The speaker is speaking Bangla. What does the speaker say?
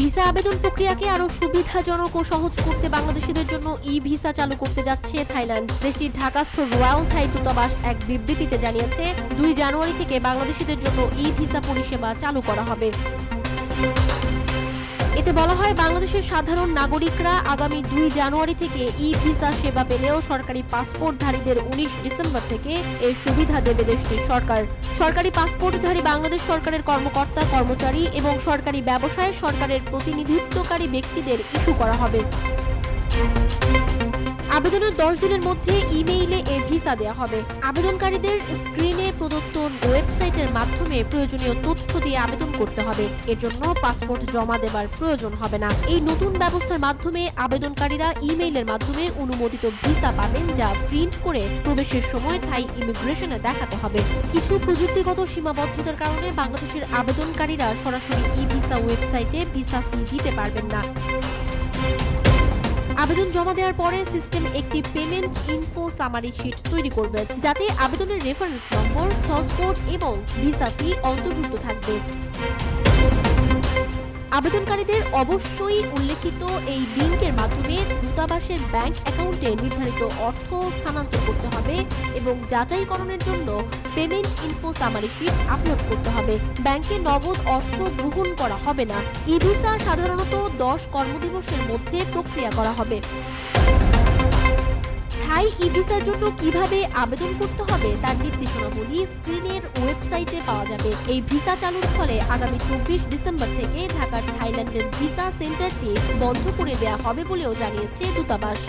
ভিসা আবেদন প্রক্রিয়াকে আরো সুবিধাজনক ও সহজ করতে বাংলাদেশিদের জন্য ই-ভিসা চালু করতে যাচ্ছে থাইল্যান্ড। দেশটির ঢাকাস্থ রয়্যাল থাই দূতাবাস এক বিবৃতিতে জানিয়েছে, 2 জানুয়ারি থেকে বাংলাদেশিদের জন্য ই-ভিসা পরিষেবা চালু করা হবে। এতে বলা হয়, বাংলাদেশের সাধারণ নাগরিকরা আগামী 2 জানুয়ারি থেকে ই-ভিসা সেবা পেলেও সরকারি পাসপোর্টধারীদের 19 ডিসেম্বর থেকে এই সুবিধা দেবে দেশটির সরকার। সরকারি পাসপোর্টধারী বাংলাদেশ সরকারের কর্মকর্তা কর্মচারী এবং সরকারি ব্যবসায় সরকারের প্রতিনিধিত্বকারী ব্যক্তিদের ইস্যু করা হবে। আবেদনের 10 দিনের মধ্যে ইমেইলে এ ভিসা দেওয়া হবে। আবেদনকারীদের স্ক্রিনে প্রদত্ত ওয়েবসাইটের মাধ্যমে প্রয়োজনীয় তথ্য দিয়ে আবেদন করতে হবে। এর জন্য পাসপোর্ট জমা দেবার প্রয়োজন হবে না। এই নতুন ব্যবস্থার মাধ্যমে আবেদনকারীরা ইমেইলের মাধ্যমে অনুমোদিত ভিসা পাবেন, যা প্রিন্ট করে প্রবেশের সময় থাই ইমিগ্রেশনে দেখাতে হবে। কিছু প্রযুক্তিগত সীমাবদ্ধতার কারণে বাংলাদেশের আবেদনকারীরা সরাসরি ই-ভিসা ওয়েবসাইটে ভিসা ফি দিতে পারবেন না। আবেদন জমা দেওয়ার পরে সিস্টেম একটি পেমেন্ট ইনফো সামারি শিট তৈরি করবে, যাতে আবেদনের রেফারেন্স নম্বর, সর্স কোড এবং ভিসা ফি অন্তর্ভুক্ত থাকবে। আবেদনকারীদের অবশ্যই উল্লেখিত এই লিঙ্কের মাধ্যমে দূতাবাসের ব্যাংক অ্যাকাউন্টে নির্ধারিত অর্থ স্থানান্তর করতে হবে এবং যাচাইকরণের জন্য payment info summary sheet upload করতে হবে। ব্যাংকে নগদ অর্থ গ্রহণ করা হবে না। ই-ভিসা সাধারণত 10 কর্মদিবসের মধ্যে প্রক্রিয়া করা হবে। থাই ই-ভিসার জন্য কিভাবে আবেদন করতে হবে তার নির্দেশনাবলী স্ক্রিনের ওয়েবসাইটে পাওয়া যাবে। এই ভিসা চালুর ফলে আগামী 24 ডিসেম্বর থেকে ঢাকার থাইল্যান্ডের ভিসা সেন্টারটি বন্ধ করে দেওয়া হবে বলেও জানিয়েছে দূতাবাস।